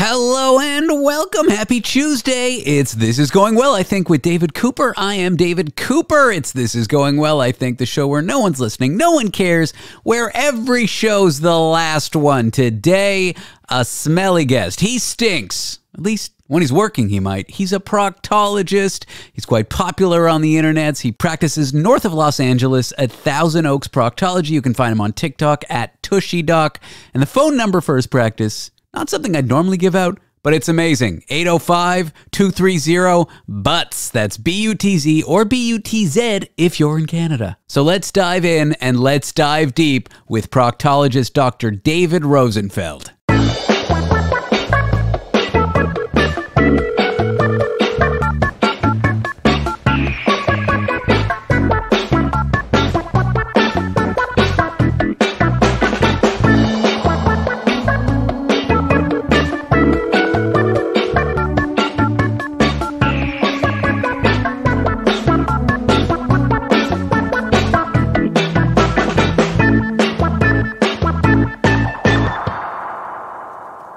Hello and welcome. Happy Tuesday. It's This Is Going Well, I think, with David Cooper. I am David Cooper. It's This Is Going Well, I think, the show where no one's listening, no one cares, where every show's the last one. Today, a smelly guest. He stinks. At least when he's working, he might. He's a proctologist. He's quite popular on the internets. He practices north of Los Angeles at Thousand Oaks Proctology. You can find him on TikTok at TushyDoc. And the phone number for his practice, not something I'd normally give out, but it's amazing. 805-230-BUTZ. That's B-U-T-Z or B-U-T-Z if you're in Canada. So let's dive in and let's dive deep with proctologist Dr. David Rosenfeld.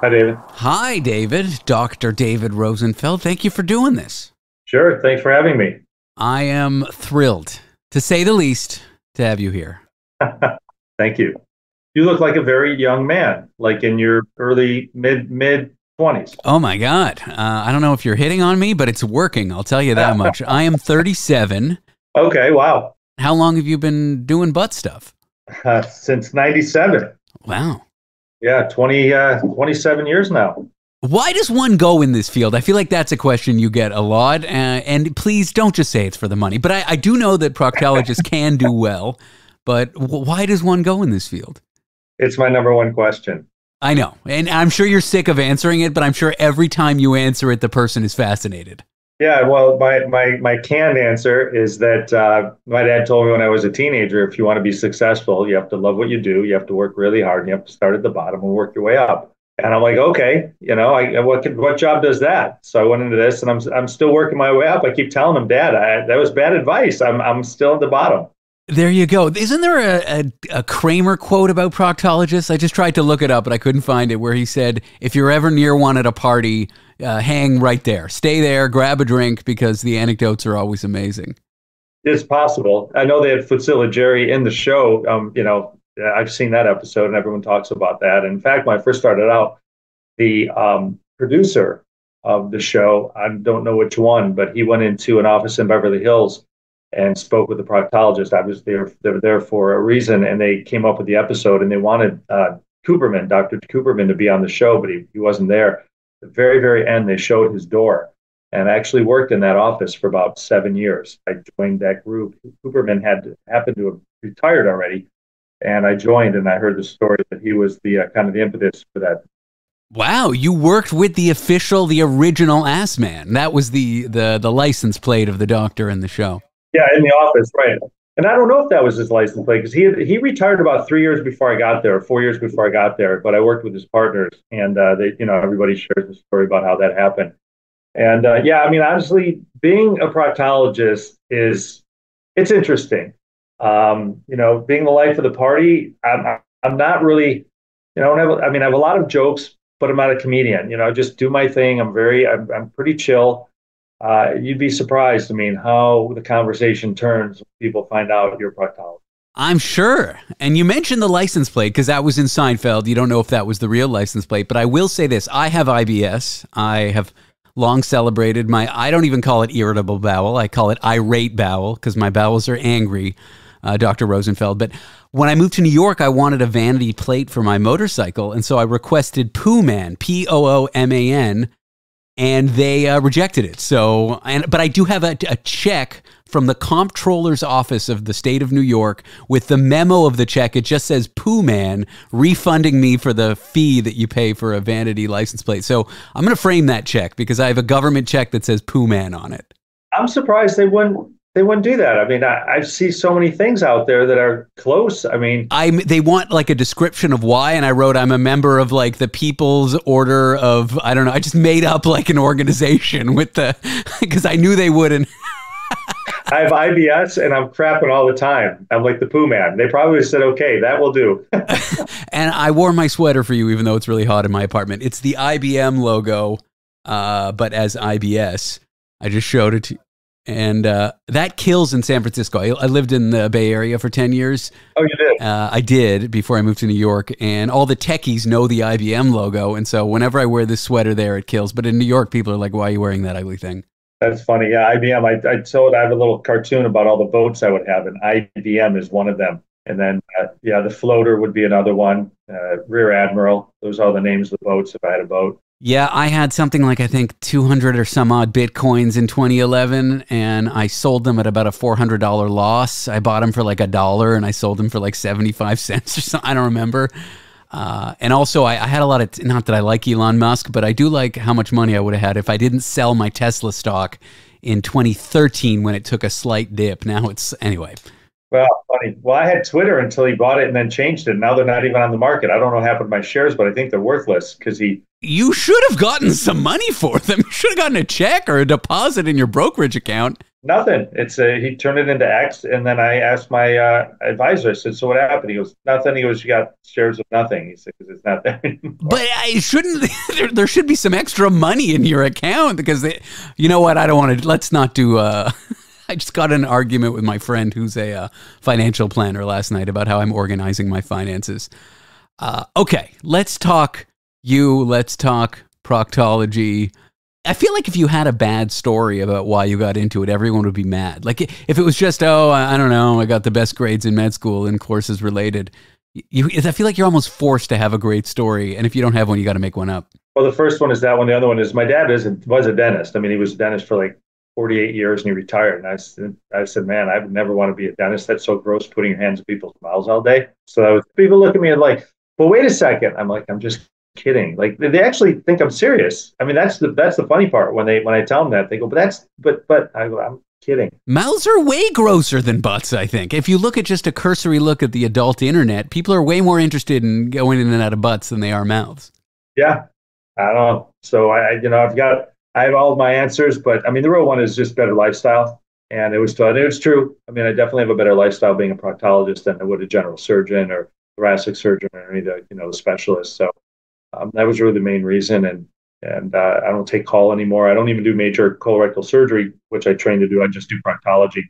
Hi, David. Hi, David. Dr. David Rosenfeld. Thank you for doing this. Sure. Thanks for having me. I am thrilled, to say the least, to have you here. Thank you. You look like a very young man, like in your early, mid-20s. Oh, my God. I don't know if you're hitting on me, but it's working. I'll tell you that much. I am 37. Okay, wow. How long have you been doing butt stuff? Since 97. Wow. Yeah, 27 years now. Why does one go in this field? I feel like that's a question you get a lot. And please don't just say it's for the money. But I do know that proctologists can do well. But why does one go in this field? It's my number one question. I know. And I'm sure you're sick of answering it, but I'm sure every time you answer it, the person is fascinated. Yeah, well, my canned answer is that my dad told me when I was a teenager, if you want to be successful, you have to love what you do, you have to work really hard, and you have to start at the bottom and work your way up. And I'm like, okay, what job does that? So I went into this, and I'm still working my way up. I keep telling him, Dad, that was bad advice. I'm still at the bottom. There you go. Isn't there a Kramer quote about proctologists? I just tried to look it up, but I couldn't find it, where he said, if you're ever near one at a party, hang right there. Stay there, grab a drink, because the anecdotes are always amazing. It's possible. I know they had Futsila Jerry in the show. I've seen that episode, and everyone talks about that. In fact, when I first started out, the producer of the show, I don't know which one, but he went into an office in Beverly Hills and spoke with the proctologist. I was there; they were there for a reason, and they came up with the episode, and they wanted Dr. Cooperman, to be on the show, but he wasn't there. At the very, very end, they showed his door, and I actually worked in that office for about 7 years. I joined that group. Cooperman happened to have retired already, and I joined, and I heard the story that he was the kind of the impetus for that. Wow, you worked with the original Ass Man. That was the license plate of the doctor in the show. Yeah, in the office, right. And I don't know if that was his license plate, because he retired about 3 years before I got there, or 4 years before I got there. But I worked with his partners, and everybody shares the story about how that happened. And honestly, being a proctologist it's interesting. Being the life of the party, I'm not really, I have a lot of jokes, but I'm not a comedian. Just do my thing. I'm pretty chill. You'd be surprised, how the conversation turns when people find out you're a proctologist. I'm sure. And you mentioned the license plate, because that was in Seinfeld. You don't know if that was the real license plate, but I will say this. I have IBS. I have long celebrated I don't even call it irritable bowel. I call it irate bowel, because my bowels are angry, Dr. Rosenfeld. But when I moved to New York, I wanted a vanity plate for my motorcycle, and so I requested Poo Man, P-O-O-M-A-N, and they rejected it. But I do have a check from the comptroller's office of the state of New York with the memo of the check. It just says Poo Man, refunding me for the fee that you pay for a vanity license plate. So I'm going to frame that check, because I have a government check that says Poo Man on it. I'm surprised they wouldn't do that. I see so many things out there that are close. They want like a description of why, and I wrote, I'm a member of like the People's Order of, I don't know, I just made up like an organization with because I knew they wouldn't. I have IBS and I'm crapping all the time. I'm like the poo man. They probably said, okay, that will do. And I wore my sweater for you, even though it's really hot in my apartment. It's the IBM logo, but as IBS. I just showed it to you. And that kills in San Francisco. I lived in the Bay Area for 10 years. Oh, you did? I did before I moved to New York. And all the techies know the IBM logo. And so whenever I wear this sweater there, it kills. But in New York, people are like, why are you wearing that ugly thing? That's funny. Yeah, IBM. I have a little cartoon about all the boats I would have, and IBM is one of them. And then, yeah, the floater would be another one. Rear Admiral. Those are the names of the boats if I had a boat. Yeah, I had something like, I think, 200 or some odd Bitcoins in 2011, and I sold them at about a $400 loss. I bought them for like $1, and I sold them for like 75 cents or something. I don't remember. And also, I had a lot of, not that I like Elon Musk, but I do like how much money I would have had if I didn't sell my Tesla stock in 2013 when it took a slight dip. Now it's, anyway. Well, funny. Well, I had Twitter until he bought it and then changed it. Now they're not even on the market. I don't know what happened to my shares, but I think they're worthless because he. You should have gotten some money for them. You should have gotten a check or a deposit in your brokerage account. Nothing. He turned it into X, and then I asked my advisor. I said, "So what happened?" He goes, "Nothing." He goes, "You got shares of nothing." He said, "Because it's not there anymore." But I shouldn't. There should be some extra money in your account because you know what? I don't want to. Let's not do. I just got in an argument with my friend who's a financial planner last night about how I'm organizing my finances. Okay, let's talk let's talk proctology. I feel like if you had a bad story about why you got into it, everyone would be mad. Like if it was just, oh, I don't know, I got the best grades in med school and courses related. I feel like you're almost forced to have a great story. And if you don't have one, you got to make one up. Well, the first one is that one. The other one is my dad was a dentist. I mean, he was a dentist for like 48 years and he retired. And I said, man, I would never want to be a dentist. That's so gross, putting your hands in people's mouths all day. So people look at me and like, well, wait a second. I'm like, I'm just kidding. Like they actually think I'm serious. I mean, that's the funny part when I tell them that they go, but I go, I'm kidding. Mouths are way grosser than butts, I think. If you look at just a cursory look at the adult internet, people are way more interested in going in and out of butts than they are mouths. Yeah, I don't know. So I have all of my answers, but I mean, the real one is just better lifestyle. And it was true. I mean, I definitely have a better lifestyle being a proctologist than I would a general surgeon or thoracic surgeon or any of the specialists. So that was really the main reason. And I don't take call anymore. I don't even do major colorectal surgery, which I trained to do. I just do proctology.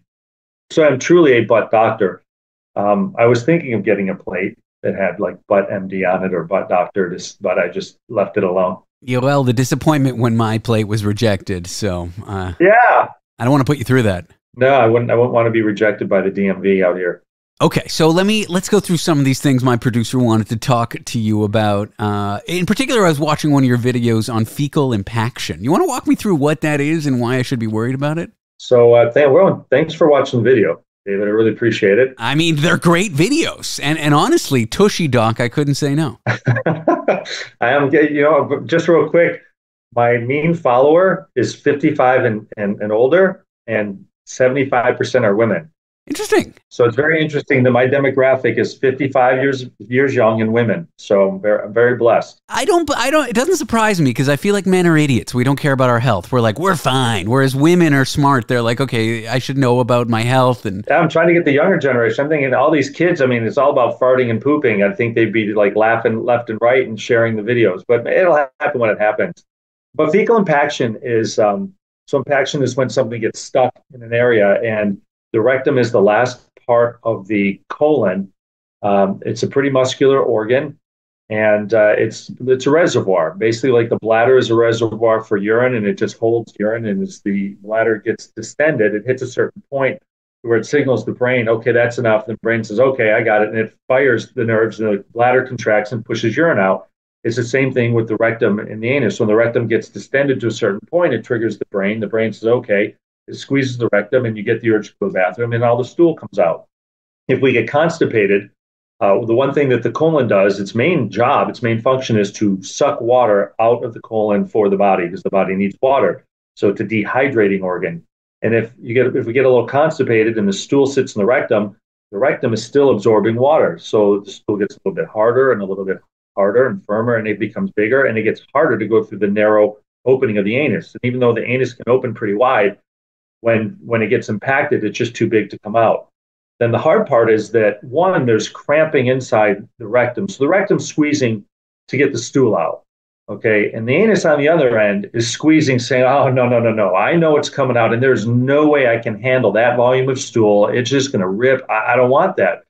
So I'm truly a butt doctor. I was thinking of getting a plate that had like butt MD on it or butt doctor, but I just left it alone. Yeah, well, the disappointment when my plate was rejected. So yeah, I don't want to put you through that. No, I wouldn't want to be rejected by the DMV out here. Okay, so let's go through some of these things my producer wanted to talk to you about. In particular, I was watching one of your videos on fecal impaction. You want to walk me through what that is and why I should be worried about it? So, thanks for watching the video, David. I really appreciate it. I mean, they're great videos. And honestly, Tushy Doc, I couldn't say no. I am, just real quick, my mean follower is 55 and older, and 75% are women. Interesting. So it's very interesting that my demographic is 55 years young and women. So I'm very blessed. It doesn't surprise me because I feel like men are idiots. We don't care about our health. We're like, we're fine. Whereas women are smart. They're like, okay, I should know about my health. And yeah, I'm trying to get the younger generation. I'm thinking all these kids, I mean, it's all about farting and pooping. I think they'd be like laughing left and right and sharing the videos, but it'll happen when it happens. But fecal impaction is, impaction is when something gets stuck in an area, and the rectum is the last part of the colon. It's a pretty muscular organ, and it's a reservoir. Basically, like the bladder is a reservoir for urine, and it just holds urine. And as the bladder gets distended, it hits a certain point where it signals the brain, okay, that's enough. The brain says, okay, I got it, and it fires the nerves, and the bladder contracts and pushes urine out. It's the same thing with the rectum and the anus. When the rectum gets distended to a certain point, it triggers the brain. The brain says, okay. It squeezes the rectum and you get the urge to go to the bathroom and all the stool comes out. If we get constipated, the one thing that the colon does, its main function is to suck water out of the colon for the body because the body needs water. So it's a dehydrating organ. And if we get a little constipated and the stool sits in the rectum is still absorbing water. So the stool gets a little bit harder and a little bit harder and firmer, and it becomes bigger and it gets harder to go through the narrow opening of the anus. And even though the anus can open pretty wide, when it gets impacted, it's just too big to come out. Then the hard part is that one, there's cramping inside the rectum. So the rectum's squeezing to get the stool out. Okay. And the anus on the other end is squeezing, saying, oh, no, no, no, no. I know it's coming out, and there's no way I can handle that volume of stool. It's just going to rip. I don't want that.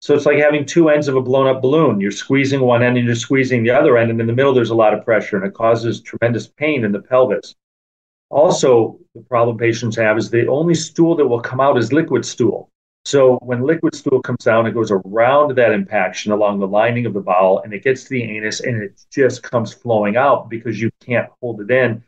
So it's like having two ends of a blown up balloon. You're squeezing one end and you're squeezing the other end. And in the middle, there's a lot of pressure, and it causes tremendous pain in the pelvis. Also, the problem patients have is the only stool that will come out is liquid stool. So when liquid stool comes down, it goes around that impaction along the lining of the bowel, and it gets to the anus, and it just comes flowing out because you can't hold it in.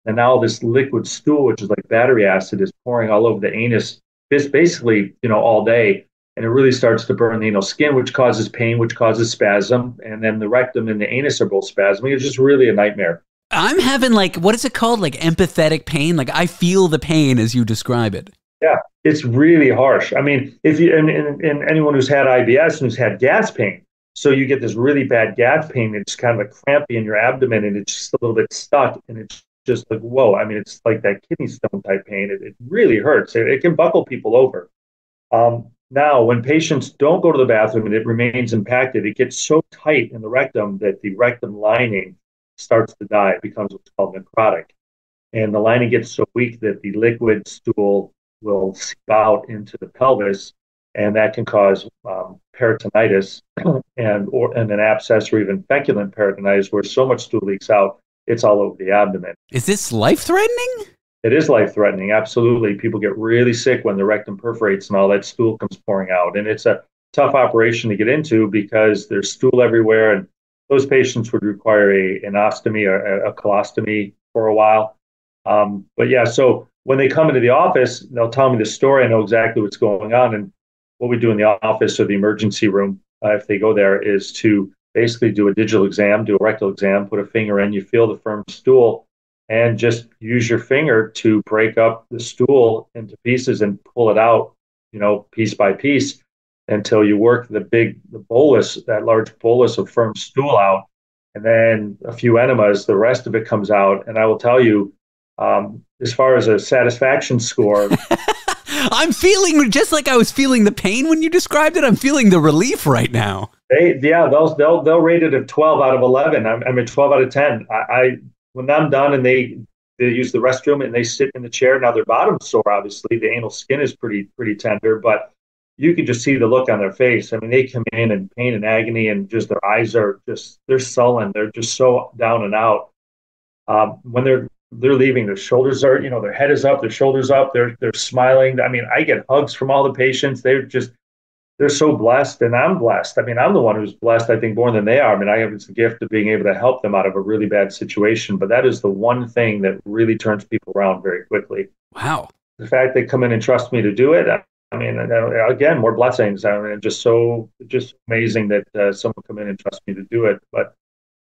And now this liquid stool, which is like battery acid, is pouring all over the anus, basically, all day. And it really starts to burn the anal skin, which causes pain, which causes spasm. And then the rectum and the anus are both spasming. It's just really a nightmare. I'm having what is it called? Like empathetic pain? Like I feel the pain as you describe it. Yeah, it's really harsh. I mean, if you and anyone who's had IBS and who's had gas pain, so you get this really bad gas pain. It's kind of a crampy in your abdomen, and it's just a little bit stuck, and it's just like, whoa. I mean, it's like that kidney stone type pain. It really hurts. It can buckle people over. Now, when patients don't go to the bathroom and it remains impacted, it gets so tight in the rectum that the rectum lining starts to die. It becomes what's called necrotic. And the lining gets so weak that the liquid stool will seep out into the pelvis, and that can cause peritonitis and an abscess or even feculent peritonitis, where so much stool leaks out, it's all over the abdomen. Is this life-threatening? It is life-threatening, absolutely. People get really sick when the rectum perforates and all that stool comes pouring out. And it's a tough operation to get into because there's stool everywhere, and those patients would require an ostomy or a colostomy for a while. But yeah, so when they come into the office, they'll tell me the story. I know exactly what's going on. And what we do in the office or the emergency room, if they go there, is to basically do a digital exam, do a rectal exam, put a finger in, you feel the firm stool, and just use your finger to break up the stool into pieces and pull it out, piece by piece, until you work the bolus, that large bolus of firm stool out, and then a few enemas, the rest of it comes out. And I will tell you, as far as a satisfaction score, I'm feeling just like I was feeling the pain when you described it. I'm feeling the relief right now. They'll rate it a 12 out of 11. I mean 12 out of 10. When I'm done and they use the restroom and they sit in the chair, now their bottom's sore, obviously the anal skin is pretty tender, but you can just see the look on their face. I mean, they come in pain and agony, and just their eyes are they're sullen. They're just so down and out. When they're leaving, their shoulders are, their head is up, their shoulders up, they're smiling. I mean, I get hugs from all the patients. They're so blessed, and I'm blessed. I mean, I'm the one who's blessed, I think, more than they are. I mean, I have this gift of being able to help them out of a really bad situation, but that is the one thing that really turns people around very quickly. Wow. The fact they come in and trust me to do it, I mean, again, more blessings. I mean, just amazing that someone come in and trust me to do it. But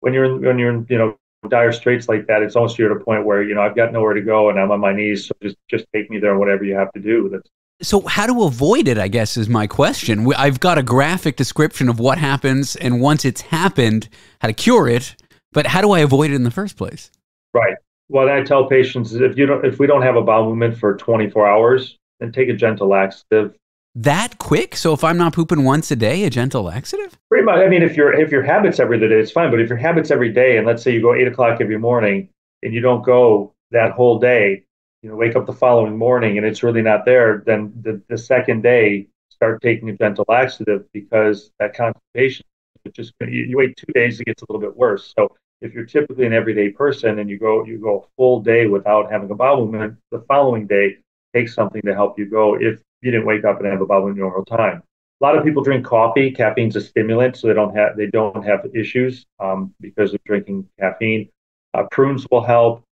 when you're in, dire straits like that, it's almost you're at a point where, I've got nowhere to go and I'm on my knees. So just take me there and whatever you have to do. So how to avoid it, I guess, is my question. I've got a graphic description of what happens, and once it's happened, how to cure it. But how do I avoid it in the first place? Right. Well, I tell patients if we don't have a bowel movement for 24 hours, then take a gentle laxative. That quick? So if I'm not pooping once a day, a gentle laxative? Pretty much. I mean, if your habits every day, it's fine. But if your habits every day, and let's say you go 8 o'clock every morning and you don't go that whole day, wake up the following morning and it's really not there, then the second day, start taking a gentle laxative, because that constipation, you wait 2 days, it gets a little bit worse. So if you're typically an everyday person and you go a full day without having a bowel movement, the following day, take something to help you go if you didn't wake up and have a bowel movement normal time. A lot of people drink coffee. Caffeine's a stimulant, so they don't have issues because of drinking caffeine. Prunes will help.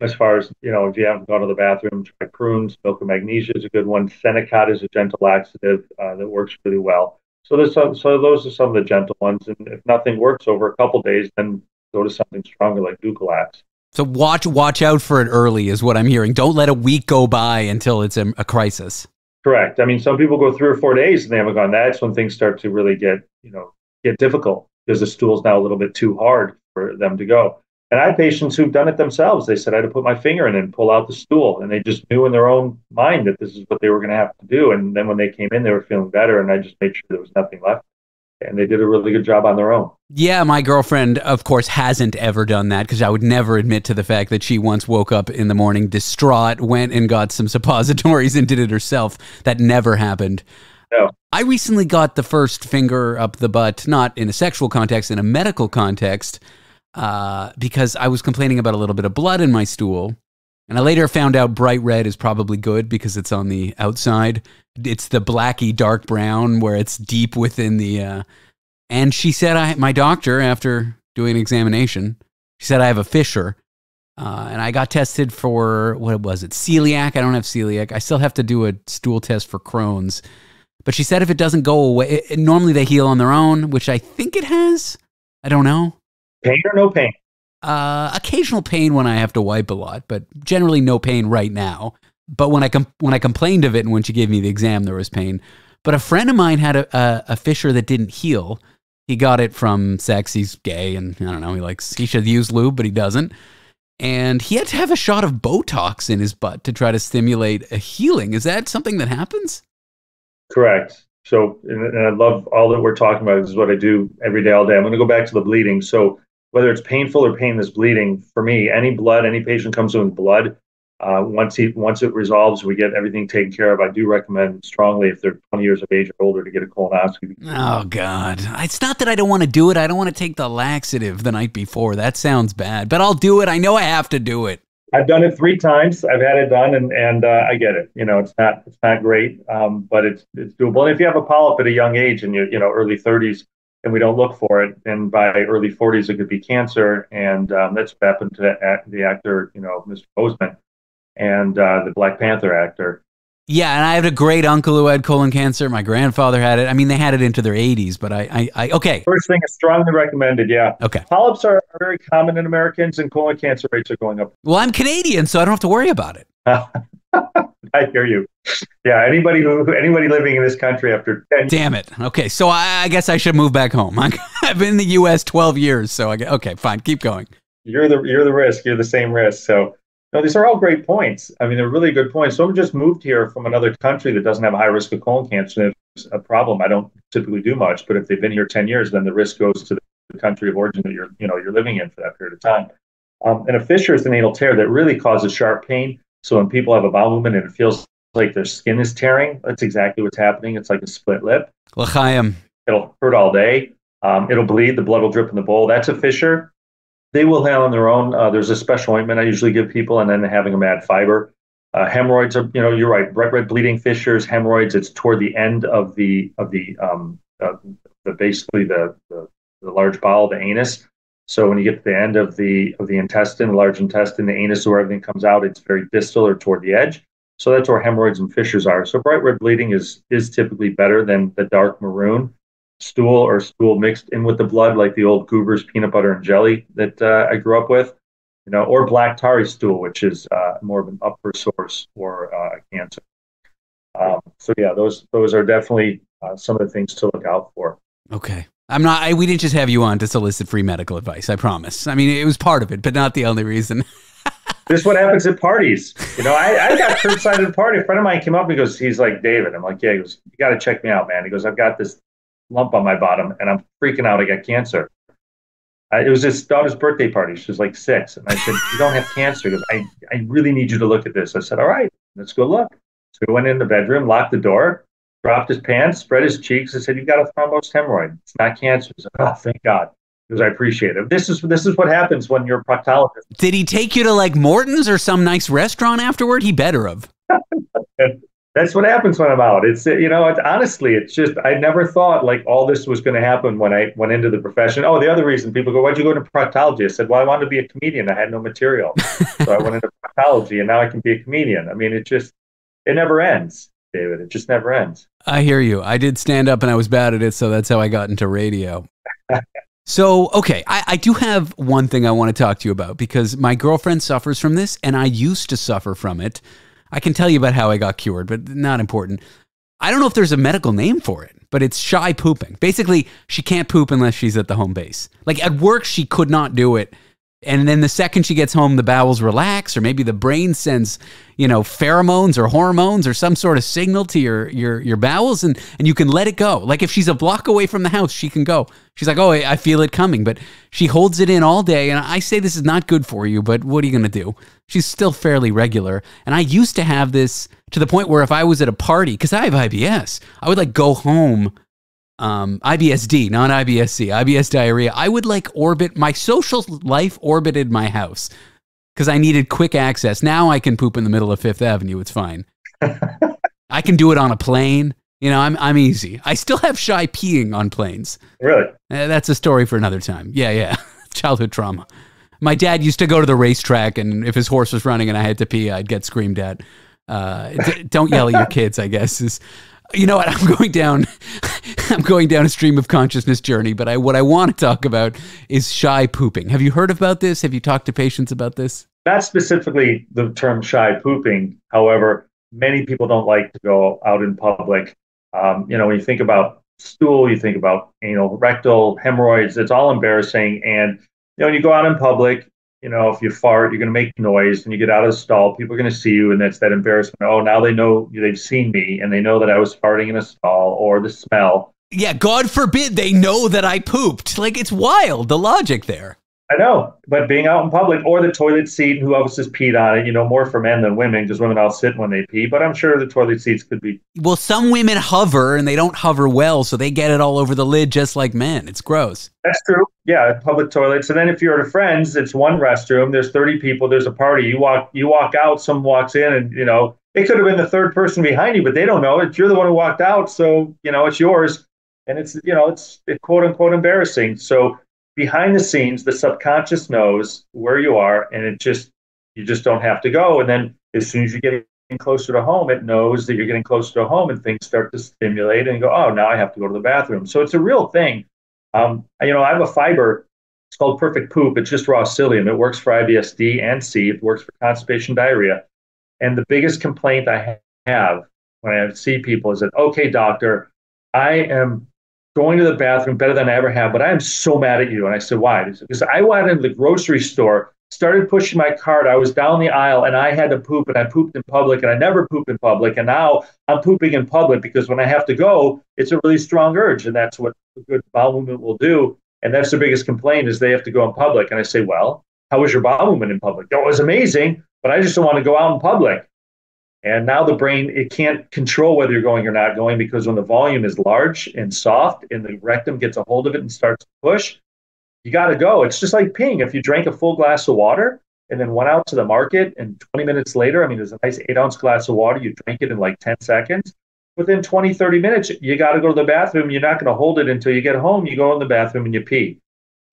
As far as, if you haven't gone to the bathroom, try prunes. Milk of magnesia is a good one. Senecot is a gentle laxative that works really well. So those are some of the gentle ones. And if nothing works over a couple days, then go to something stronger like Dulcolax. So watch out for it early is what I'm hearing. Don't let a week go by until it's a crisis. Correct. I mean, some people go 3 or 4 days and they haven't gone. That's when things start to really get difficult, because the stool's now a little bit too hard for them to go. And I had patients who've done it themselves. They said I had to put my finger in and pull out the stool, and they just knew in their own mind that this is what they were going to have to do. And then when they came in, they were feeling better, and I just made sure there was nothing left. And they did a really good job on their own. Yeah, my girlfriend, of course, hasn't ever done that because I would never admit to the fact that she once woke up in the morning distraught, went and got some suppositories and did it herself. That never happened. No. I recently got the first finger up the butt, not in a sexual context, in a medical context, because I was complaining about a little bit of blood in my stool. And I later found out bright red is probably good because it's on the outside. It's the blacky dark brown where it's deep within the... and she said, my doctor, after doing an examination, she said I have a fissure. And I got tested for, what was it, celiac? I don't have celiac. I still have to do a stool test for Crohn's. But she said if it doesn't go away, normally they heal on their own, which I think it has. I don't know. Pain or no pain? Occasional pain when I have to wipe a lot, but generally no pain right now. But when I complained of it and when she gave me the exam, there was pain. But a friend of mine had a fissure that didn't heal. He got it from sex. He's gay, and I don't know. He should use lube, but he doesn't. And he had to have a shot of Botox in his butt to try to stimulate a healing. Is that something that happens? Correct. So, and I love all that we're talking about. This is what I do every day, all day. I'm going to go back to the bleeding. So whether it's painful or painless bleeding, for me, any patient comes in with blood, once it resolves, we get everything taken care of. I do recommend strongly, if they're 20 years of age or older, to get a colonoscopy. Oh, God. It's not that I don't want to do it. I don't want to take the laxative the night before. That sounds bad, but I'll do it. I know I have to do it. I've done it 3 times. I've had it done, and I get it. It's not great, but it's doable. And if you have a polyp at a young age, and early 30s, and we don't look for it, and by early 40s it could be cancer, and that's what happened to the actor, Mr. Boseman, and the Black Panther actor. Yeah, and I had a great uncle who had colon cancer. My grandfather had it. I mean, they had it into their 80s, but I okay. First thing is strongly recommended, yeah. Okay. Polyps are very common in Americans, and colon cancer rates are going up. Well, I'm Canadian, so I don't have to worry about it. I hear you. Yeah, anybody living in this country after 10 years. Damn it. Okay, so I guess I should move back home. I've been in the U.S. 12 years, so okay, fine, keep going. You're the risk. You're the same risk. So, no, these are all great points. I mean, they're really good points. Someone just moved here from another country that doesn't have a high risk of colon cancer. And it's a problem. I don't typically do much, but if they've been here 10 years, then the risk goes to the country of origin that you're living in for that period of time. And a fissure is an anal tear that really causes sharp pain. So when people have a bowel movement and it feels like their skin is tearing, that's exactly what's happening. It's like a split lip. L'chaim. It'll hurt all day. It'll bleed. The blood will drip in the bowl. That's a fissure. They will heal on their own. There's a special ointment I usually give people, and then having them add fiber. Hemorrhoids are, you're right. Bright red bleeding, fissures, hemorrhoids. It's toward the end of the basically the large bowel, the anus. So when you get to the end of the intestine, the large intestine, the anus, where everything comes out, it's very distal or toward the edge. So that's where hemorrhoids and fissures are. So bright red bleeding is typically better than the dark maroon. Stool mixed in with the blood, like the old Goober's peanut butter and jelly that I grew up with, or black tarry stool, which is more of an upper source or a cancer. So yeah, those are definitely some of the things to look out for. Okay. We didn't just have you on to solicit free medical advice, I promise. I mean, it was part of it, but not the only reason. This is what happens at parties. I got curbside at a party. A friend of mine came up and goes, he's like, David. I'm like, yeah. He goes, you got to check me out, man. He goes, I've got this lump on my bottom and I'm freaking out. I got cancer. It was his daughter's birthday party. She was like 6. And I said, you don't have cancer. He goes, I really need you to look at this. I said, all right, let's go look. So we went in the bedroom, locked the door, dropped his pants, spread his cheeks. I said, you've got a thrombosed hemorrhoid. It's not cancer. He said, oh, thank God. Because I appreciate it. This is what happens when you're a proctologist. Did he take you to like Morton's or some nice restaurant afterward? He better have. That's what happens when I'm out. Honestly, it's just, I never thought like all this was going to happen when I went into the profession. Oh, the other reason people go, why'd you go into proctology? I said, well, I wanted to be a comedian. I had no material. So I went into proctology and now I can be a comedian. I mean, it never ends, David. It just never ends. I hear you. I did stand up and I was bad at it. So that's how I got into radio. So, okay, I do have one thing I want to talk to you about because my girlfriend suffers from this and I used to suffer from it. I can tell you about how I got cured, but not important. I don't know if there's a medical name for it, but it's shy pooping. Basically, she can't poop unless she's at the home base. Like at work, she could not do it. And then the second she gets home, the bowels relax, or maybe the brain sends, pheromones or hormones or some sort of signal to your bowels, and you can let it go. Like if she's a block away from the house, she can go. She's like, oh, I feel it coming, but she holds it in all day. And I say this is not good for you, but what are you going to do? She's still fairly regular. And I used to have this to the point where if I was at a party, because I have IBS, I would like go home. IBSD, not IBSC, IBS diarrhea. I would like orbit, my social life orbited my house because I needed quick access. Now I can poop in the middle of Fifth Avenue. It's fine. I can do it on a plane. I'm easy. I still have shy peeing on planes. Really? That's a story for another time. Yeah. Childhood trauma. My dad used to go to the racetrack, and if his horse was running and I had to pee, I'd get screamed at. Don't yell at your kids, I guess. You know what? I'm going down a stream of consciousness journey, but what I want to talk about is shy pooping. Have you heard about this? Have you talked to patients about this? Not specifically the term shy pooping. However, many people don't like to go out in public. When you think about stool, you think about anal, rectal, hemorrhoids, it's all embarrassing. And, when you go out in public, if you fart, you're going to make noise, and you get out of the stall, people are going to see you, and that's that embarrassment. Oh, now they know they've seen me, and they know that I was farting in a stall, or the smell. Yeah, God forbid they know that I pooped. Like, it's wild, the logic there. I know, but being out in public, or the toilet seat, and who else has peed on it, more for men than women, because women all sit when they pee, but I'm sure the toilet seats could be. Well, some women hover, and they don't hover well, so they get it all over the lid just like men. It's gross. That's true. Yeah, public toilets. And then if you're at a friend's, it's one restroom, there's 30 people, there's a party, you walk out, someone walks in, and, it could have been the third person behind you, but they don't know it. You're the one who walked out, so, it's yours. And it's quote unquote embarrassing. So behind the scenes, the subconscious knows where you are, and you just don't have to go. And then as soon as you get closer to home, it knows that you're getting closer to home, and things start to stimulate and go, oh, now I have to go to the bathroom. So it's a real thing. I have a fiber. It's called Perfect Poop. It's just raw psyllium. It works for IBS-D and C. It works for constipation, diarrhea. And the biggest complaint I have when I see people is that, okay, doctor, I am going to the bathroom better than I ever have, but I am so mad at you. And I said, why? Because I went into the grocery store, started pushing my cart. I was down the aisle, and I had to poop, and I pooped in public, and I never poop in public. And now I'm pooping in public because when I have to go, it's a really strong urge. And that's what a good bowel movement will do. And that's the biggest complaint, is they have to go in public. And I say, well, how was your bowel movement in public? Oh, it was amazing, but I just don't want to go out in public. And now the brain, it can't control whether you're going or not going, because when the volume is large and soft and the rectum gets a hold of it and starts to push, you got to go. It's just like peeing. If you drank a full glass of water and then went out to the market, and 20 minutes later, there's a nice 8-ounce glass of water, you drink it in like 10 seconds. Within 20, 30 minutes, you got to go to the bathroom. You're not going to hold it until you get home. You go in the bathroom and you pee.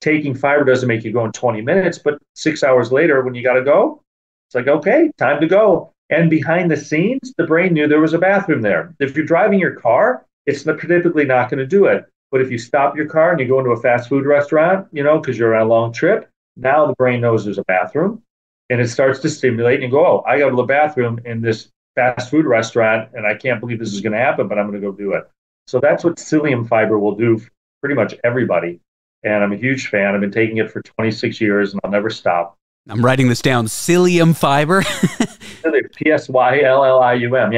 Taking fiber doesn't make you go in 20 minutes, but 6 hours later, when you got to go, it's like, okay, time to go. And behind the scenes, the brain knew there was a bathroom there. If you're driving your car, it's typically not going to do it. But if you stop your car and you go into a fast food restaurant, because you're on a long trip, now the brain knows there's a bathroom, and it starts to stimulate, and you go, oh, I got to the bathroom in this fast food restaurant, and I can't believe this is going to happen, but I'm going to go do it. So that's what psyllium fiber will do for pretty much everybody. And I'm a huge fan. I've been taking it for 26 years, and I'll never stop. I'm writing this down. Psyllium fiber. Psyllium. Yeah,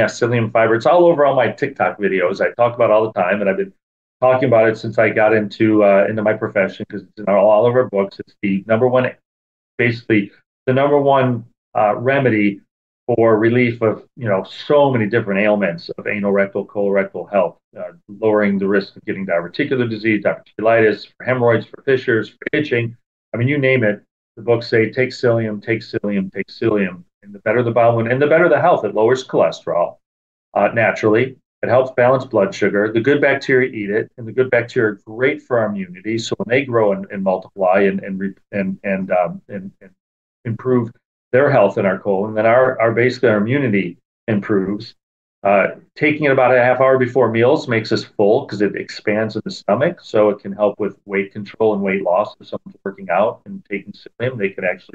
psyllium fiber. It's all over all my TikTok videos. I talk about it all the time, and I've been talking about it since I got into my profession, because it's in all of our books. It's the number one, basically the number one remedy for relief of so many different ailments of anal, rectal, colorectal health, lowering the risk of getting diverticular disease, diverticulitis, for hemorrhoids, for fissures, for itching. You name it. The books say, take psyllium, take psyllium, take psyllium. And the better the bowel movement, and the better the health. It lowers cholesterol naturally. It helps balance blood sugar. The good bacteria eat it, and the good bacteria are great for our immunity. So when they grow and multiply and improve their health in our colon, then our basically our immunity improves. Taking it about a half hour before meals makes us full, because it expands in the stomach, so it can help with weight control and weight loss. If someone's working out and taking psyllium, they could actually,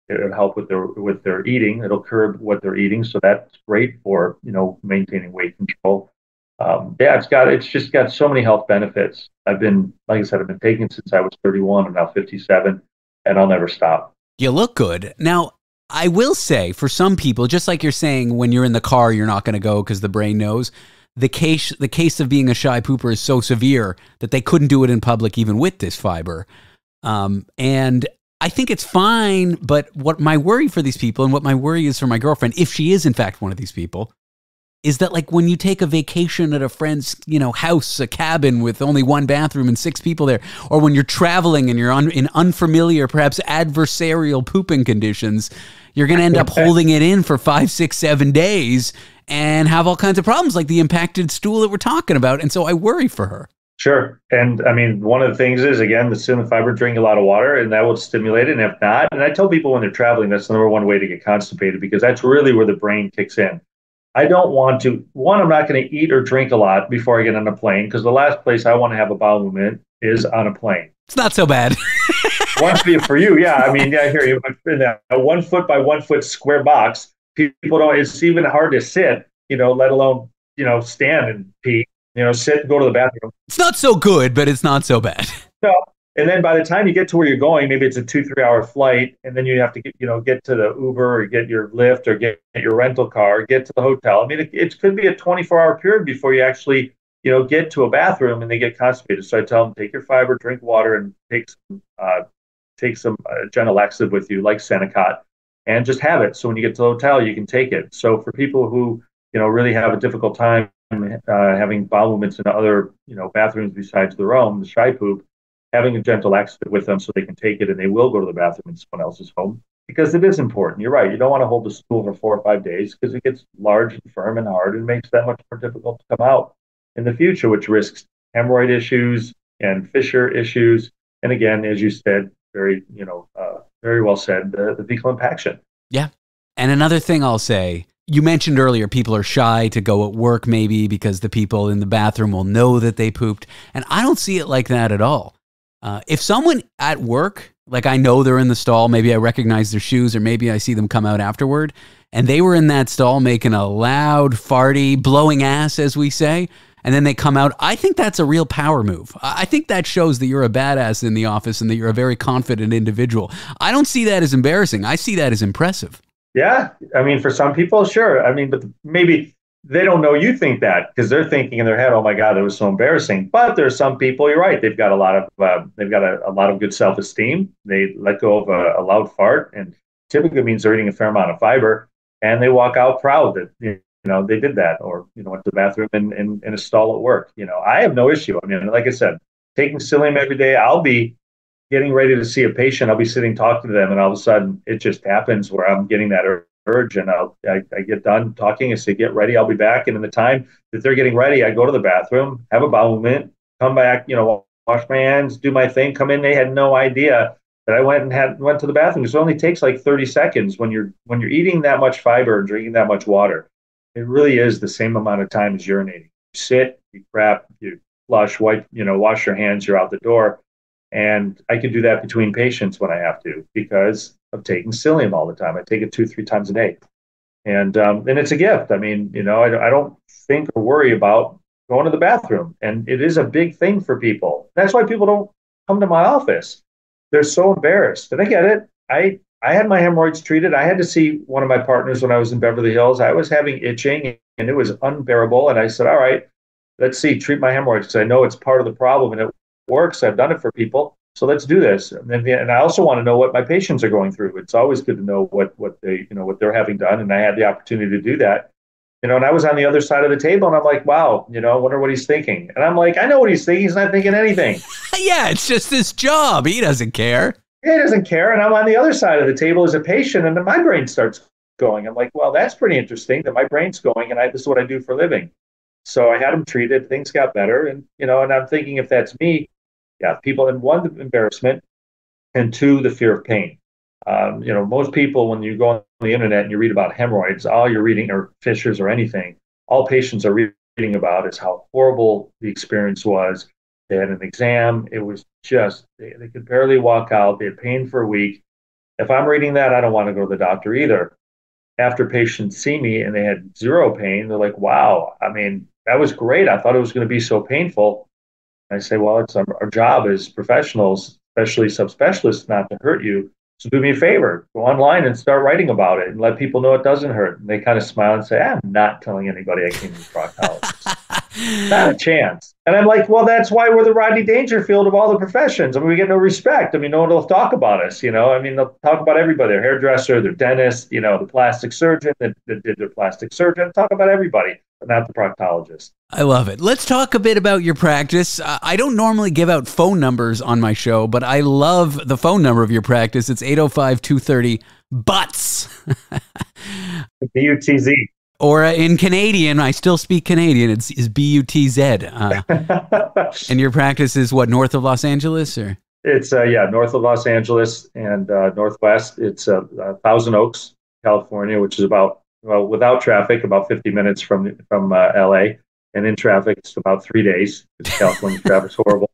it'll help with their eating. It'll curb what they're eating, so that's great for maintaining weight control. It's just got so many health benefits. Like I said, I've been taking it since I was 31. I'm now 57, and I'll never stop. You look good. Now, I will say for some people, just like you're saying, when you're in the car, you're not going to go because the brain knows. The case of being a shy pooper is so severe that they couldn't do it in public even with this fiber. And I think it's fine, but what my worry for these people and what my worry is for my girlfriend, if she is in fact one of these people, is that like when you take a vacation at a friend's, house, a cabin with only one bathroom and 6 people there, or when you're traveling and you're in unfamiliar, perhaps adversarial pooping conditions, you're going to end up holding it in for 5, 6, 7 days and have all kinds of problems like the impacted stool that we're talking about. And so I worry for her. Sure. And I mean, one of the things is, again, the psyllium fiber, drink a lot of water, and that will stimulate it. And if not, and I tell people when they're traveling, that's the number one way to get constipated, because that's really where the brain kicks in. I don't want to, I'm not going to eat or drink a lot before I get on a plane, because the last place I want to have a bowel movement is on a plane. It's not so bad. One for you, yeah. I mean, yeah, here, in that 1 foot by 1 foot square box, people don't, it's even hard to sit, let alone, stand and pee, sit and go to the bathroom. It's not so good, but it's not so bad. No. And then by the time you get to where you're going, maybe it's a 2-3 hour flight, and then you have to get to the Uber or get your Lyft or get your rental car, get to the hotel. I mean, it could be a 24-hour period before you actually, get to a bathroom and they get constipated. So I tell them, take your fiber, drink water, and take some gentle laxative with you, like Senecot, and just have it. So when you get to the hotel, you can take it. So for people who, really have a difficult time having bowel movements in other, bathrooms besides their own, the shy poop, having a gentle laxative with them so they can take it and they will go to the bathroom in someone else's home, because it is important. You're right. You don't want to hold the stool for 4 or 5 days because it gets large and firm and hard and makes that much more difficult to come out in the future, which risks hemorrhoid issues and fissure issues. And again, as you said, very well said, the fecal impaction. Yeah. And another thing I'll say, you mentioned earlier, people are shy to go at work maybe because the people in the bathroom will know that they pooped. And I don't see it like that at all. If someone at work, like I know they're in the stall, maybe I recognize their shoes, or maybe I see them come out afterward, and they were in that stall making a loud, farty, blowing ass, as we say, and then they come out, I think that's a real power move. I think that shows that you're a badass in the office and that you're a very confident individual. I don't see that as embarrassing. I see that as impressive. Yeah. I mean, for some people, sure. I mean, but maybe they don't know you think that, because they're thinking in their head, "Oh my God, it was so embarrassing." But there's some people, you're right, they've got a lot of good self-esteem. They let go of a loud fart, and typically means they're eating a fair amount of fiber, and they walk out proud that they did that, or went to the bathroom in a stall at work. I have no issue. I mean, like I said, taking psyllium every day, I'll be getting ready to see a patient. I'll be sitting talking to them, and all of a sudden it just happens where I'm getting that urge, and I get done talking and say, "Get ready, I'll be back." And in the time that they're getting ready, I go to the bathroom, have a bowel movement, come back, wash my hands, do my thing, come in. They had no idea that I went to the bathroom. It only takes like 30 seconds when you're eating that much fiber and drinking that much water. It really is the same amount of time as urinating. You sit, you crap, you flush, wipe, wash your hands, you're out the door. And I can do that between patients when I have to, because of taking psyllium all the time. I take it 2-3 times a day. And it's a gift. I mean, I don't think or worry about going to the bathroom. And it is a big thing for people. That's why people don't come to my office. They're so embarrassed. And I get it. I had my hemorrhoids treated. I had to see one of my partners when I was in Beverly Hills. I was having itching and it was unbearable. And I said, "All right, let's treat my hemorrhoids, because I know it's part of the problem and it works. I've done it for people. So let's do this." And I also want to know what my patients are going through. It's always good to know what they're having done. And I had the opportunity to do that. And I was on the other side of the table, and I'm like, wow, I wonder what he's thinking. And I'm like, I know what he's thinking. He's not thinking anything. Yeah, it's just his job. He doesn't care. Yeah, he doesn't care. And I'm on the other side of the table as a patient, and then my brain starts going. I'm like, well, that's pretty interesting that my brain's going, and this is what I do for a living. So I had him treated. Things got better. And, and I'm thinking, if that's me, yeah, people, and one, the embarrassment, and two, the fear of pain. Most people, when you go on the internet and you read about hemorrhoids, all you're reading, or fissures or anything, all patients are reading about is how horrible the experience was. They had an exam. It was just, they could barely walk out. They had pain for a week. If I'm reading that, I don't want to go to the doctor either. After patients see me and they had zero pain, they're like, wow, I mean, that was great. I thought it was going to be so painful. I say, well, it's our job as professionals, especially subspecialists, not to hurt you. So do me a favor, go online and start writing about it and let people know it doesn't hurt. And they kind of smile and say, I'm not telling anybody I came to the proctologist. Not a chance. And I'm like, well, that's why we're the Rodney Dangerfield of all the professions. I mean, we get no respect. I mean, no one will talk about us, you know. I mean, they'll talk about everybody, their hairdresser, their dentist, you know, the plastic surgeon that did their plastic surgeon, talk about everybody, but not the proctologist. I love it. Let's talk a bit about your practice. I don't normally give out phone numbers on my show, but I love the phone number of your practice. It's 805-230-BUTTS. BUTZ. Or in Canadian, I still speak Canadian, it's BUTZ. And your practice is what, north of Los Angeles? Or It's, north of Los Angeles and northwest. It's Thousand Oaks, California, which is about, well, without traffic, about 50 minutes from LA. And in traffic, it's about 3 days. California traffic's horrible.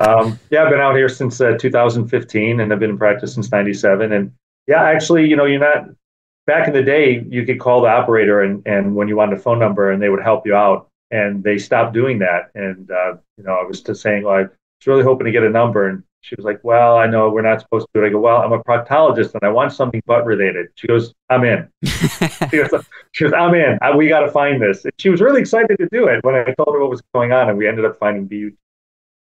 I've been out here since 2015, and I've been in practice since 97. And yeah, actually, you know, you're not, back in the day, you could call the operator and when you wanted a phone number and they would help you out. And they stopped doing that. And, you know, I was just saying, well, I was really hoping to get a number. And she was like, well, I know we're not supposed to do it. I go, well, I'm a proctologist and I want something butt related. She goes, I'm in. she goes, I'm in. We got to find this. And she was really excited to do it when I told her what was going on. And we ended up finding BU.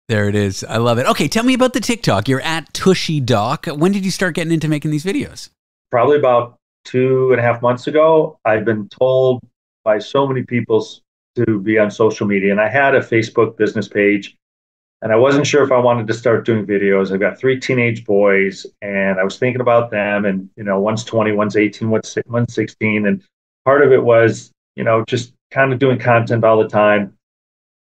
There it is. I love it. Okay, tell me about the TikTok. You're at Tushy Doc. When did you start getting into making these videos? Probably about 2.5 months ago. I've been told by so many people to be on social media. And I had a Facebook business page. And I wasn't sure if I wanted to start doing videos. I've got 3 teenage boys, and I was thinking about them. And, you know, one's 20, one's 18, one's 16. And part of it was, you know, just kind of doing content all the time.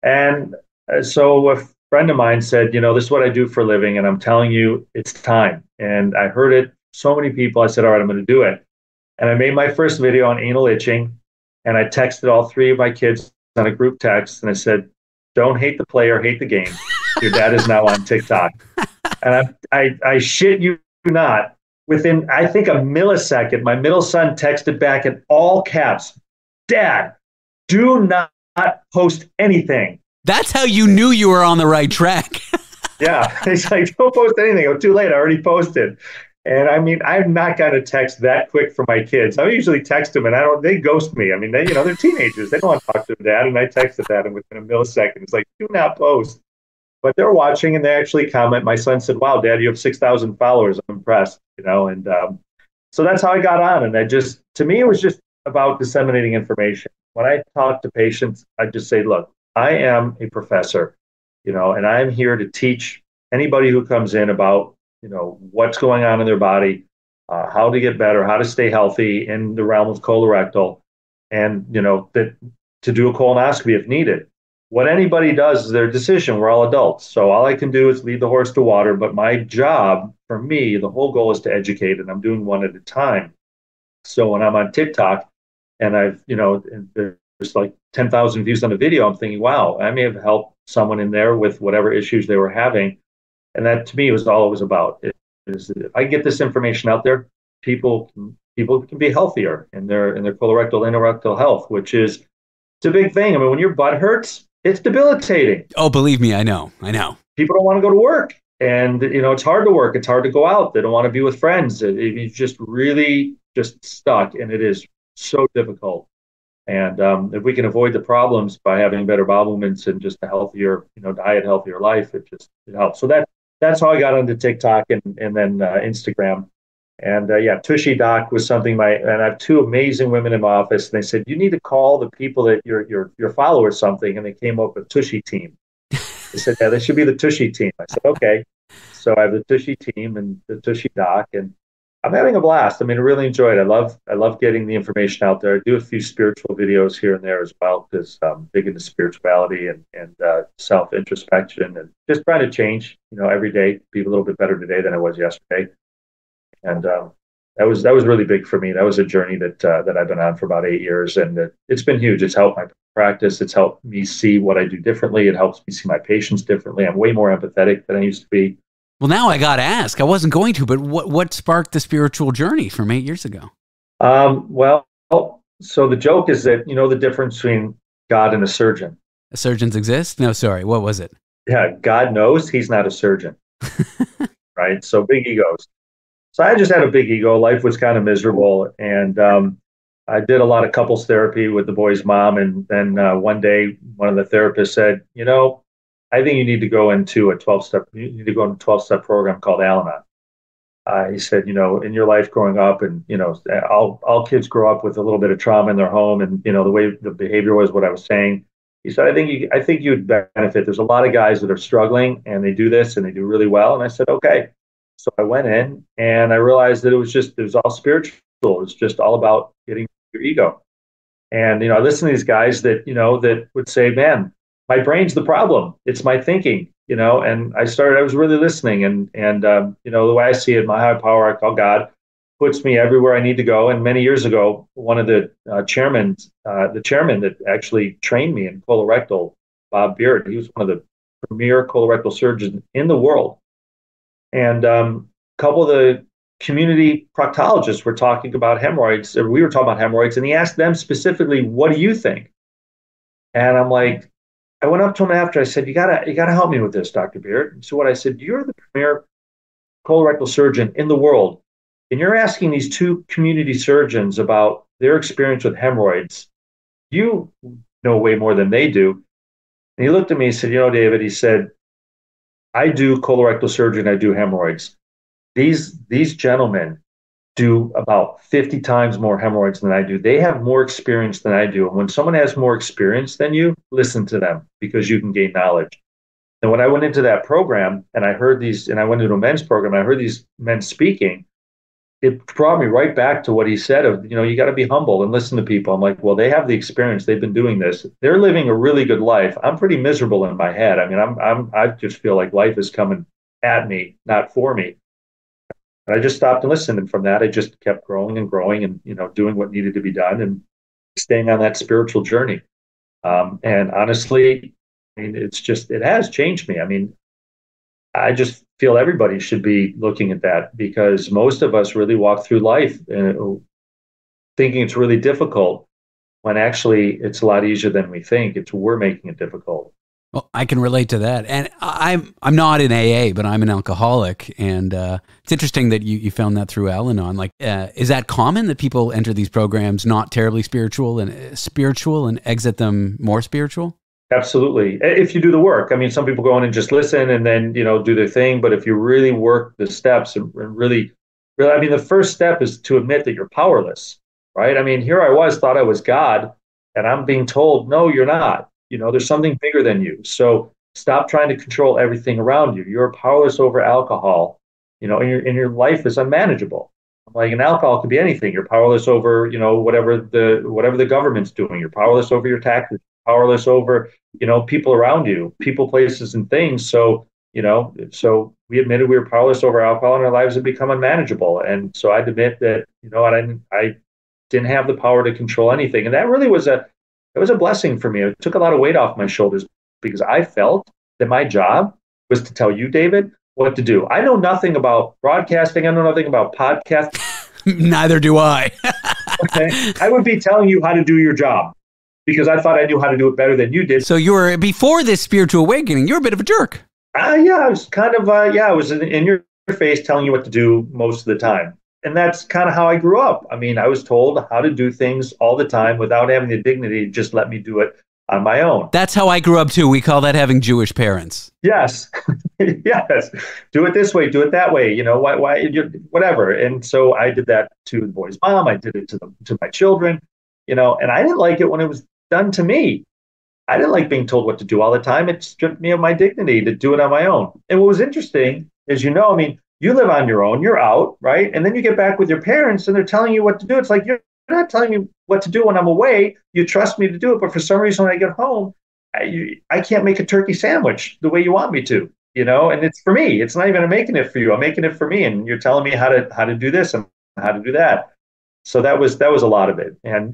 And so a friend of mine said, you know, this is what I do for a living. And I'm telling you, it's time. And I heard it so many people. I said, all right, I'm going to do it. And I made my first video on anal itching. And I texted all 3 of my kids on a group text. And I said, don't hate the player, hate the game. Your dad is now on TikTok. And I shit you not, within, I think, a millisecond, my middle son texted back in all caps, Dad, do not post anything. That's how you knew you were on the right track. Yeah. He's like, don't post anything. Oh, too late. I already posted. And I mean, I'm not going to text that quick for my kids. I usually text them and they ghost me. I mean, they're teenagers. They don't want to talk to their dad. And I texted that, and within a millisecond, it's like, do not post. But they're watching and they actually comment. My son said, wow, Dad, you have 6,000 followers. I'm impressed, you know? And so that's how I got on. And to me, it was just about disseminating information. When I talk to patients, I just say, look, I am a professor, you know, and I'm here to teach anybody who comes in about, you know, what's going on in their body, how to get better, how to stay healthy in the realm of colorectal, and, you know, that to do a colonoscopy if needed. What anybody does is their decision. We're all adults. So all I can do is lead the horse to water. But my job, for me, the whole goal is to educate, and I'm doing one at a time. So when I'm on TikTok and there's like 10,000 views on the video, I'm thinking, wow, I may have helped someone in there with whatever issues they were having. And that, to me, was all it was about. If I get this information out there, people can be healthier in their colorectal, anorectal health, which is, it's a big thing. I mean, when your butt hurts, it's debilitating. Oh, believe me, I know. People don't want to go to work. And, you know, it's hard to work. It's hard to go out. They don't want to be with friends. It's just really just stuck. And it is so difficult. And if we can avoid the problems by having better bowel movements and just a healthier, you know, diet, healthier life, it helps. So that's how I got onto TikTok and then Instagram. And Tushy Doc was something and I have 2 amazing women in my office, and they said, you need to call the people that your followers something, and they came up with Tushy Team. They said, yeah, they should be the Tushy Team. I said, okay. So I have the Tushy Team and the Tushy Doc, and I'm having a blast. I mean, I really enjoy it. I love getting the information out there. I do a few spiritual videos here and there as well, because I'm big into spirituality and self-introspection, and just trying to change, you know, every day, be a little bit better today than I was yesterday. And that was really big for me. That was a journey that I've been on for about 8 years, and it's been huge. It's helped my practice. It's helped me see what I do differently. It helps me see my patients differently. I'm way more empathetic than I used to be. Well, now I got to ask. I wasn't going to, but what sparked the spiritual journey from 8 years ago? So the joke is that, you know, the difference between God and a surgeon. Surgeons exist? No, sorry. What was it? Yeah, God knows he's not a surgeon, right? So big egos. So I just had a big ego. Life was kind of miserable. And I did a lot of couples therapy with the boy's mom. And then one day, one of the therapists said, I think you need to go into a 12-step, you need to go into a 12-step program called Al-Anon. He said, in your life growing up, and all kids grow up with a little bit of trauma in their home, and the way the behavior was, what I was saying. He said, I think you'd benefit. There's a lot of guys that are struggling, and they do this, and they do really well. And I said, okay. So I went in, and I realized that it was all spiritual. It was just all about getting your ego. And I listened to these guys that that would say, man, my brain's the problem. It's my thinking. And I was really listening, and the way I see it, my high power, I call God, puts me everywhere I need to go. And many years ago, one of the chairman that actually trained me in colorectal, Bob Beard, he was one of the premier colorectal surgeons in the world. And a couple of the community proctologists were talking about hemorrhoids. We were talking about hemorrhoids, and he asked them specifically, "What do you think?" And I'm like, I went up to him after. I said, "You gotta help me with this, Dr. Beard." So what I said, "You're the premier colorectal surgeon in the world, and you're asking these two community surgeons about their experience with hemorrhoids. You know way more than they do." And he looked at me and said, David, he said, "I do colorectal surgery and I do hemorrhoids. These gentlemen do about 50 times more hemorrhoids than I do. They have more experience than I do. And when someone has more experience than you, listen to them because you can gain knowledge." And when I went into that program and I heard and I went into a men's program, and I heard these men speaking, it brought me right back to what he said of, you got to be humble and listen to people. I'm like, well, they have the experience. They've been doing this. They're living a really good life. I'm pretty miserable in my head. I mean, I just feel like life is coming at me, not for me. And I just stopped and listened. And from that, I just kept growing and growing and, doing what needed to be done and staying on that spiritual journey. And honestly, I mean, it has changed me. I mean, I just feel everybody should be looking at that because most of us really walk through life thinking it's really difficult when actually it's a lot easier than we think. We're making it difficult. Well, I can relate to that, and I'm not in AA, but I'm an alcoholic, and it's interesting that you found that through Al-Anon. Like, is that common that people enter these programs not terribly spiritual and exit them more spiritual? Absolutely, if you do the work. I mean, some people go in and just listen and then do their thing, but if you really work the steps and really, I mean, the first step is to admit that you're powerless, right? I mean, here I was, thought I was God, and I'm being told, no, you're not. There's something bigger than you. So stop trying to control everything around you. You're powerless over alcohol, and your life is unmanageable. Like an alcohol could be anything. You're powerless over, whatever the government's doing. You're powerless over your taxes. Powerless over, people around you, people, places, and things. So, so we admitted we were powerless over alcohol, and our lives had become unmanageable. And so I'd admit that, I didn't have the power to control anything, and that really was a blessing for me. It took a lot of weight off my shoulders because I felt that my job was to tell you, David, what to do. I know nothing about broadcasting. I know nothing about podcasts. Neither do I. Okay? I would be telling you how to do your job because I thought I knew how to do it better than you did. So you were, before this spiritual awakening, you were a bit of a jerk. Yeah, I was kind of, I was in your face telling you what to do most of the time. And that's kind of how I grew up. I mean, I was told how to do things all the time without having the dignity to just let me do it on my own. That's how I grew up too. We call that having Jewish parents. Yes. Yes. Do it this way, do it that way, why, whatever. And so I did that to the boy's mom. I did it to my children, and I didn't like it when it was done to me. I didn't like being told what to do all the time. It stripped me of my dignity to do it on my own. And what was interesting is, I mean, you live on your own, you're out, right? And then you get back with your parents and they're telling you what to do. It's like, you're not telling me what to do when I'm away. You trust me to do it. But for some reason, when I get home, I can't make a turkey sandwich the way you want me to, and it's for me. It's not even I'm making it for you. I'm making it for me. And you're telling me how to do this and how to do that. So that was a lot of it. And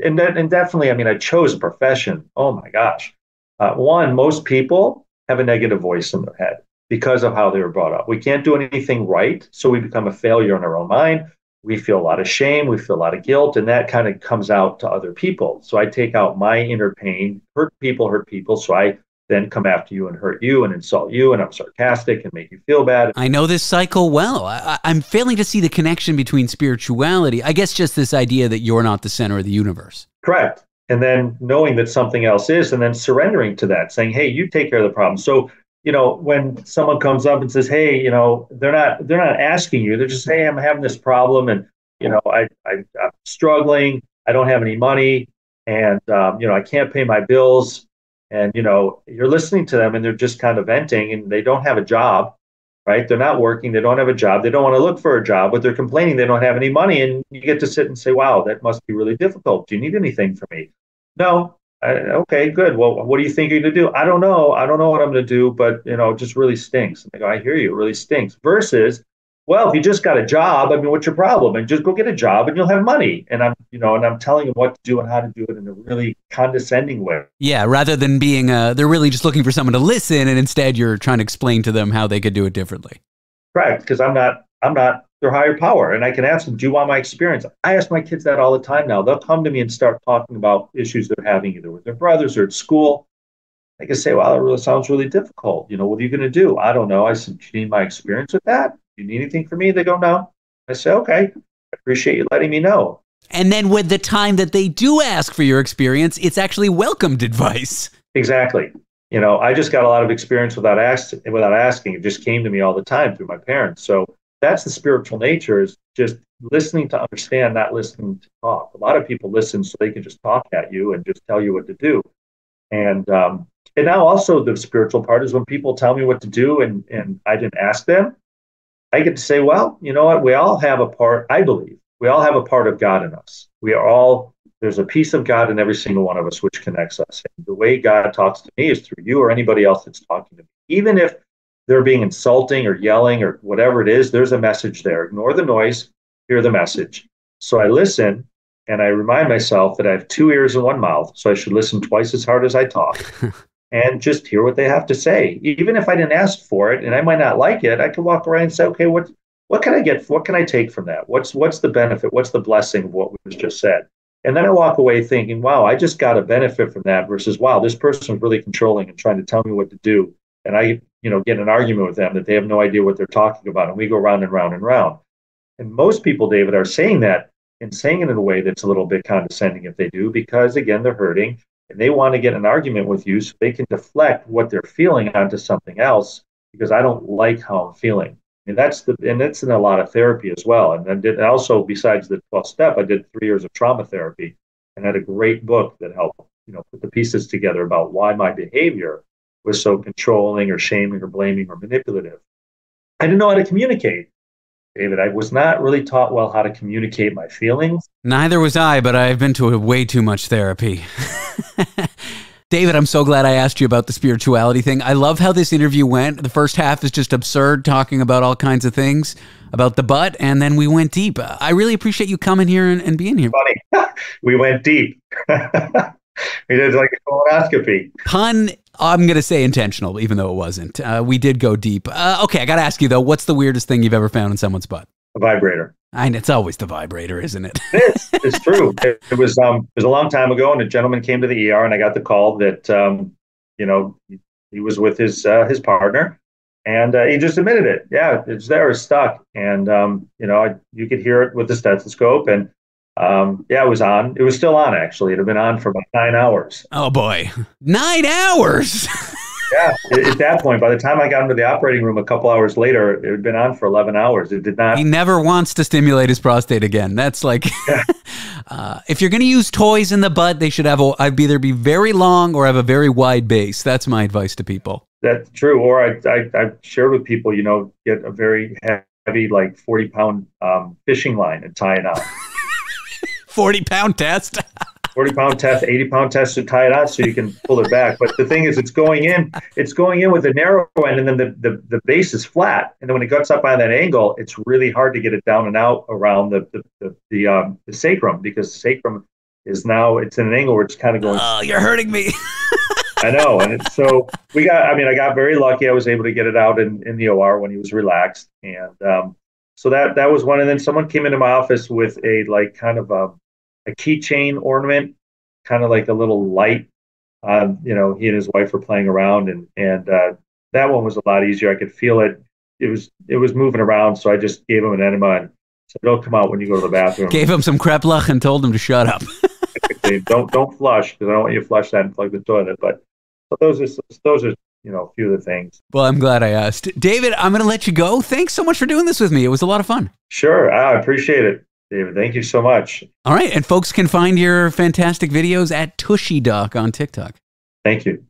definitely, I mean, I chose a profession. Oh my gosh. One, most people have a negative voice in their head because of how they were brought up. We can't do anything right, so we become a failure in our own mind. We feel a lot of shame, we feel a lot of guilt, and that kind of comes out to other people. So I take out my inner pain. Hurt people, so I then come after you and hurt you and insult you, and I'm sarcastic and make you feel bad. I know this cycle well. I'm failing to see the connection between spirituality. I guess just this idea that you're not the center of the universe. Correct. And then knowing that something else is, and then surrendering to that, saying, "Hey, you take care of the problem." So, when someone comes up and says, "Hey, they're not asking you. They're just, hey, I'm having this problem, and I'm struggling. I don't have any money, and I can't pay my bills." And you're listening to them, and they're just kind of venting, and they don't have a job, right? They're not working. They don't have a job. They don't want to look for a job, but they're complaining they don't have any money. And you get to sit and say, "Wow, that must be really difficult. Do you need anything from me?" No. Okay, good. Well, what do you think you're going to do? I don't know. I don't know what I'm going to do, but it just really stinks. And they go, "I hear you. It really stinks." Versus, well, if you just got a job, I mean, what's your problem? And just go get a job and you'll have money. And I'm telling them what to do and how to do it in a really condescending way. Yeah, rather than being, they're really just looking for someone to listen, and instead you're trying to explain to them how they could do it differently. Correct, because I'm not their higher power, and I can ask them, "Do you want my experience?" I ask my kids that all the time now. They'll come to me and start talking about issues they're having either with their brothers or at school. I can say, "Wow, that really sounds really difficult. What are you going to do?" "I don't know." I said, "Do you need my experience with that? Do you need anything from me?" They go, "No." I say, "Okay, I appreciate you letting me know." And then with the time that they do ask for your experience, it's actually welcomed advice. Exactly. I just got a lot of experience without asking. It just came to me all the time through my parents. So that's the spiritual nature, is just listening to understand, not listening to talk. A lot of people listen so they can just talk at you and just tell you what to do. And now also the spiritual part is when people tell me what to do and I didn't ask them, I get to say, well, you know what? We all have a part, I believe. We all have a part of God in us. There's a piece of God in every single one of us which connects us. And the way God talks to me is through you or anybody else that's talking to me. Even if they're being insulting or yelling or whatever it is, there's a message there. Ignore the noise, hear the message. So I listen, and I remind myself that I have 2 ears and 1 mouth, so I should listen twice as hard as I talk. And just hear what they have to say. Even if I didn't ask for it and I might not like it, I could walk around and say, "Okay, what can I get? What can I take from that? What's the benefit? What's the blessing of what was just said?" And then I walk away thinking, "Wow, I just got a benefit from that," versus, "Wow, this person is really controlling and trying to tell me what to do." And I, get in an argument with them that they have no idea what they're talking about. And we go round and round and round. And most people, David, are saying that and saying it in a way that's a little bit condescending if they do, because again, they're hurting. And they want to get an argument with you so they can deflect what they're feeling onto something else, because I don't like how I'm feeling. And that's in a lot of therapy as well. And then also, besides the 12 step, I did 3 years of trauma therapy and had a great book that helped, put the pieces together about why my behavior was so controlling or shaming or blaming or manipulative. I didn't know how to communicate. David, I was not really taught well how to communicate my feelings. Neither was I, but I've been to way too much therapy. David, I'm so glad I asked you about the spirituality thing. I love how this interview went. The first half is just absurd, talking about all kinds of things, about the butt, and then we went deep. I really appreciate you coming here and being here. Funny. We went deep. We did like a colonoscopy. Pun, I'm going to say intentional, even though it wasn't. We did go deep. Okay, I got to ask you, though, what's the weirdest thing you've ever found in someone's butt? A vibrator. It's always the vibrator, isn't it? It's true. It was a long time ago, and a gentleman came to the ER, and I got the call that he was with his partner, and he just admitted it. Yeah, it's there, it's stuck, and you could hear it with the stethoscope, and it was on. It was still on, actually. It had been on for about 9 hours. Oh boy, 9 hours. Yeah, at that point, by the time I got into the operating room a couple hours later, it had been on for 11 hours. It did not. He never wants to stimulate his prostate again. That's like, if you're going to use toys in the butt, they should have either be very long or have a very wide base. That's my advice to people. That's true. Or I've shared with people, get a very heavy, like 40-pound fishing line and tie it on. 40-pound test. 40-pound test, 80-pound test to tie it on so you can pull it back. But the thing is, it's going in with a narrow end, and then the base is flat. And then when it gets up on that angle, it's really hard to get it down and out around the sacrum, because the sacrum is now, it's in an angle where it's kind of going. Oh, you're hurting me. I know. And so I got very lucky. I was able to get it out in the OR when he was relaxed. And so that was one. And then someone came into my office with a keychain ornament, kind of like a little light he and his wife were playing around, and that one was a lot easier. I could feel it. It was moving around, so I just gave him an enema and said, "It'll come out when you go to the bathroom." Gave him some kreplach and told him to shut up. Don't flush, because I don't want you to flush that and plug the toilet. But those are a few of the things. Well, I'm glad I asked. David, I'm going to let you go. Thanks so much for doing this with me. It was a lot of fun. Sure, I appreciate it, David. Thank you so much. All right, and folks can find your fantastic videos at Tushy Doc on TikTok. Thank you.